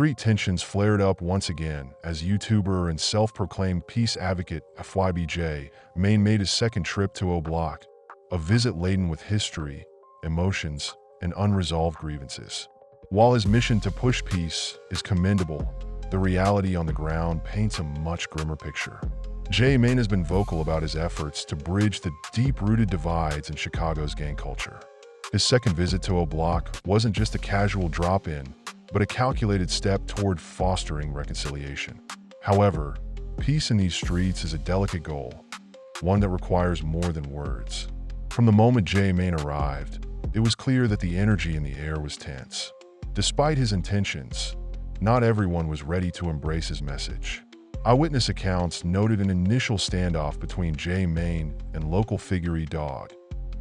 street tensions flared up once again as YouTuber and self-proclaimed peace advocate FYB Main made his second trip to O-Block, a visit laden with history, emotions, and unresolved grievances. While his mission to push peace is commendable, the reality on the ground paints a much grimmer picture. Main has been vocal about his efforts to bridge the deep-rooted divides in Chicago's gang culture. His second visit to O-Block wasn't just a casual drop-in, but a calculated step toward fostering reconciliation. However, peace in these streets is a delicate goal, one that requires more than words. From the moment Main arrived, it was clear that the energy in the air was tense. Despite his intentions, not everyone was ready to embrace his message. Eyewitness accounts noted an initial standoff between Main and local figure E-Dogg,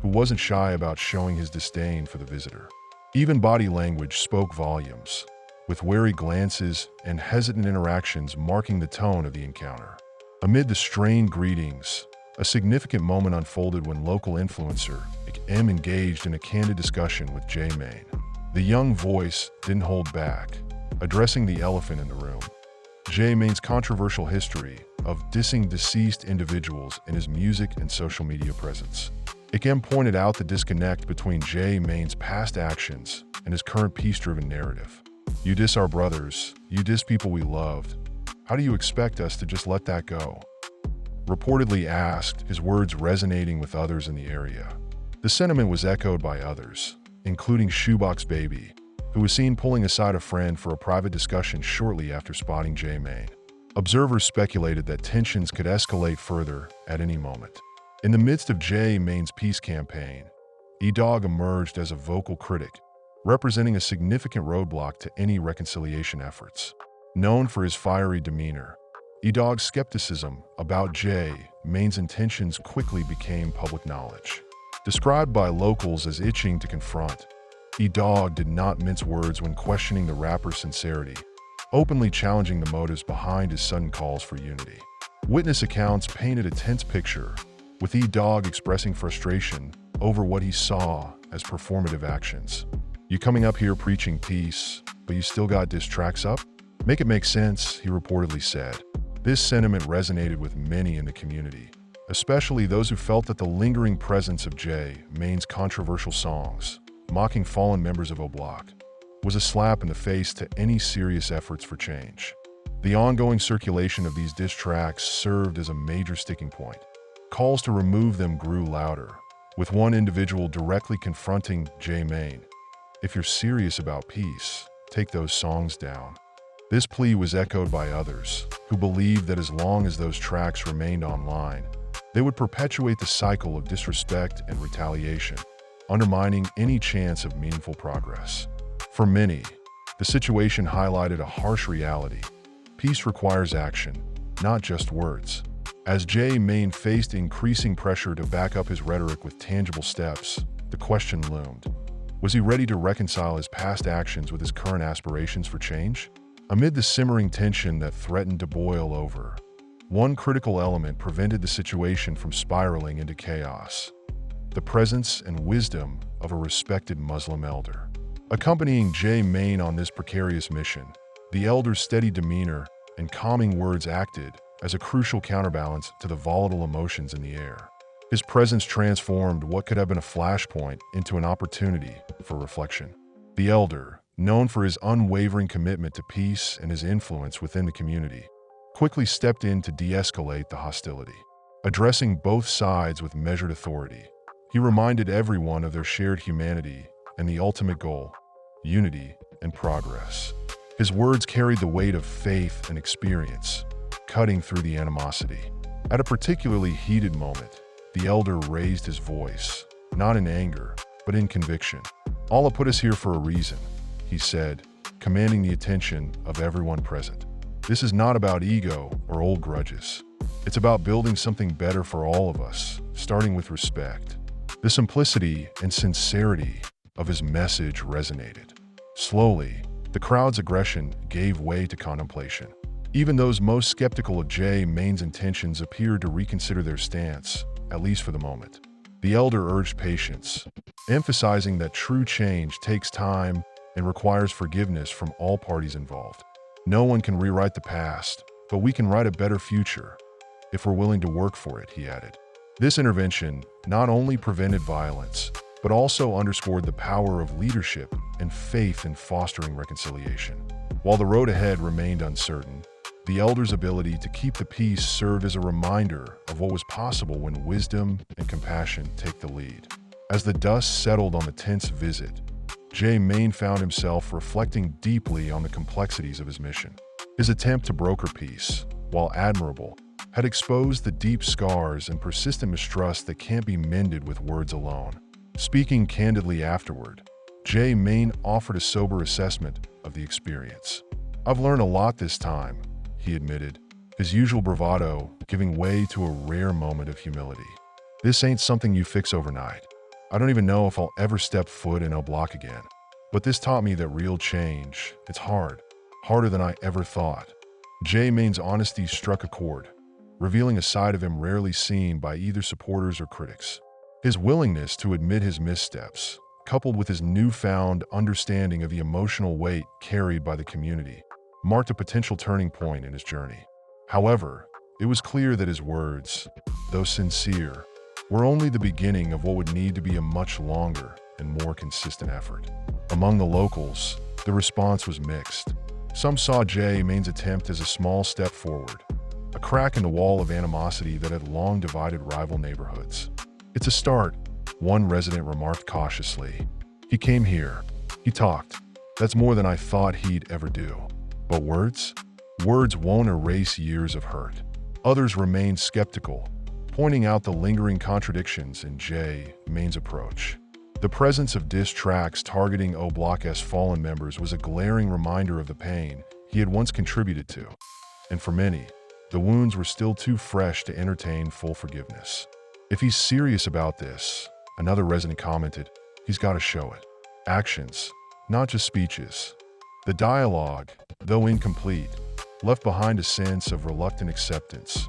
who wasn't shy about showing his disdain for the visitor. Even body language spoke volumes, with wary glances and hesitant interactions marking the tone of the encounter. Amid the strained greetings, a significant moment unfolded when local influencer M engaged in a candid discussion with Main. The young voice didn't hold back, addressing the elephant in the room. Main's controversial history of dissing deceased individuals in his music and social media presence. M pointed out the disconnect between Main's past actions and his current peace-driven narrative. "You diss our brothers, you diss people we loved. How do you expect us to just let that go?" Reportedly asked, his words resonating with others in the area. The sentiment was echoed by others, including Shoebox Baby, who was seen pulling aside a friend for a private discussion shortly after spotting Main. Observers speculated that tensions could escalate further at any moment. In the midst of Main's peace campaign, E-Dogg emerged as a vocal critic, representing a significant roadblock to any reconciliation efforts. Known for his fiery demeanor, E-Dogg's skepticism about Main's intentions quickly became public knowledge. Described by locals as itching to confront, E-Dogg did not mince words when questioning the rapper's sincerity, openly challenging the motives behind his sudden calls for unity. Witness accounts painted a tense picture, with E-Dogg expressing frustration over what he saw as performative actions. "You coming up here preaching peace, but you still got diss tracks up? Make it make sense," he reportedly said. This sentiment resonated with many in the community, especially those who felt that the lingering presence of Main's controversial songs, mocking fallen members of O-Block, was a slap in the face to any serious efforts for change. The ongoing circulation of these diss tracks served as a major sticking point. Calls to remove them grew louder, with one individual directly confronting Main. "If you're serious about peace, take those songs down." This plea was echoed by others, who believed that as long as those tracks remained online, they would perpetuate the cycle of disrespect and retaliation, undermining any chance of meaningful progress. For many, the situation highlighted a harsh reality. Peace requires action, not just words. As Main faced increasing pressure to back up his rhetoric with tangible steps, the question loomed. Was he ready to reconcile his past actions with his current aspirations for change? Amid the simmering tension that threatened to boil over, one critical element prevented the situation from spiraling into chaos: the presence and wisdom of a respected Muslim elder. Accompanying Main on this precarious mission, the elder's steady demeanor and calming words acted as a crucial counterbalance to the volatile emotions in the air. His presence transformed what could have been a flashpoint into an opportunity for reflection. The elder, known for his unwavering commitment to peace and his influence within the community, quickly stepped in to de-escalate the hostility. Addressing both sides with measured authority, he reminded everyone of their shared humanity and the ultimate goal: unity and progress. His words carried the weight of faith and experience, cutting through the animosity. At a particularly heated moment, the elder raised his voice, not in anger, but in conviction. "Allah put us here for a reason," he said, commanding the attention of everyone present. "This is not about ego or old grudges. It's about building something better for all of us, starting with respect." The simplicity and sincerity of his message resonated. Slowly, the crowd's aggression gave way to contemplation. Even those most skeptical of Main's intentions appeared to reconsider their stance, at least for the moment. The elder urged patience, emphasizing that true change takes time and requires forgiveness from all parties involved. No one can rewrite the past, but we can write a better future if we're willing to work for it, he added. This intervention not only prevented violence, but also underscored the power of leadership and faith in fostering reconciliation. While the road ahead remained uncertain, the elders' ability to keep the peace served as a reminder of what was possible when wisdom and compassion take the lead. As the dust settled on the tense visit, J. Main found himself reflecting deeply on the complexities of his mission. His attempt to broker peace, while admirable, had exposed the deep scars and persistent mistrust that can't be mended with words alone. Speaking candidly afterward, J. Main offered a sober assessment of the experience. "I've learned a lot this time," he admitted, his usual bravado giving way to a rare moment of humility. "This ain't something you fix overnight. I don't even know if I'll ever step foot in O-Block again. But this taught me that real change, it's hard. Harder than I ever thought." J. Main's honesty struck a chord, revealing a side of him rarely seen by either supporters or critics. His willingness to admit his missteps, coupled with his newfound understanding of the emotional weight carried by the community, marked a potential turning point in his journey. However, it was clear that his words, though sincere, were only the beginning of what would need to be a much longer and more consistent effort. Among the locals, the response was mixed. Some saw J. Main's attempt as a small step forward, a crack in the wall of animosity that had long divided rival neighborhoods. "It's a start," one resident remarked cautiously. "He came here. He talked. That's more than I thought he'd ever do. But words? Words won't erase years of hurt." Others remained skeptical, pointing out the lingering contradictions in J. Main's approach. The presence of diss tracks targeting O-Block's fallen members was a glaring reminder of the pain he had once contributed to. And for many, the wounds were still too fresh to entertain full forgiveness. "If he's serious about this," another resident commented, "he's got to show it. Actions, not just speeches." The dialogue, though incomplete, left behind a sense of reluctant acceptance,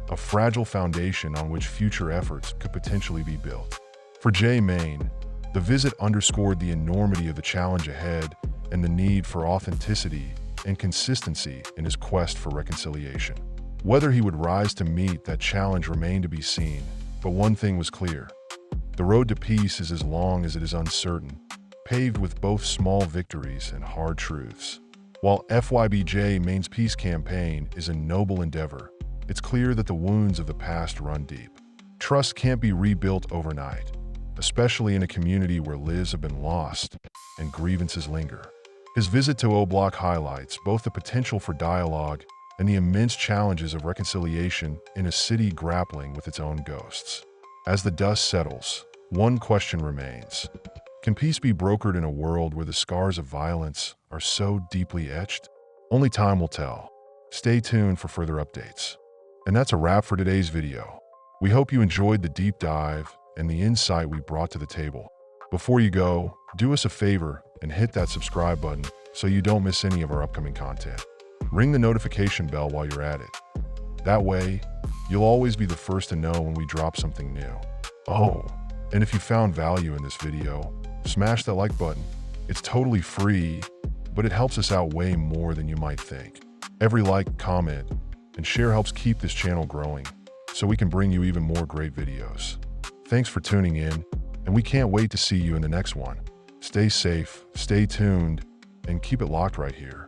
a fragile foundation on which future efforts could potentially be built. For J. Main, the visit underscored the enormity of the challenge ahead and the need for authenticity and consistency in his quest for reconciliation. Whether he would rise to meet that challenge remained to be seen, but one thing was clear. The road to peace is as long as it is uncertain, paved with both small victories and hard truths. While FYB J. Main's peace campaign is a noble endeavor, it's clear that the wounds of the past run deep. Trust can't be rebuilt overnight, especially in a community where lives have been lost and grievances linger. His visit to O-Block highlights both the potential for dialogue and the immense challenges of reconciliation in a city grappling with its own ghosts. As the dust settles, one question remains. Can peace be brokered in a world where the scars of violence are so deeply etched? Only time will tell. Stay tuned for further updates. And that's a wrap for today's video. We hope you enjoyed the deep dive and the insight we brought to the table. Before you go, do us a favor and hit that subscribe button so you don't miss any of our upcoming content. Ring the notification bell while you're at it. That way, you'll always be the first to know when we drop something new. Oh, and if you found value in this video, smash that like button. It's totally free, but it helps us out way more than you might think. Every like, comment, and share helps keep this channel growing, so we can bring you even more great videos. Thanks for tuning in, and we can't wait to see you in the next one. Stay safe, stay tuned, and keep it locked right here.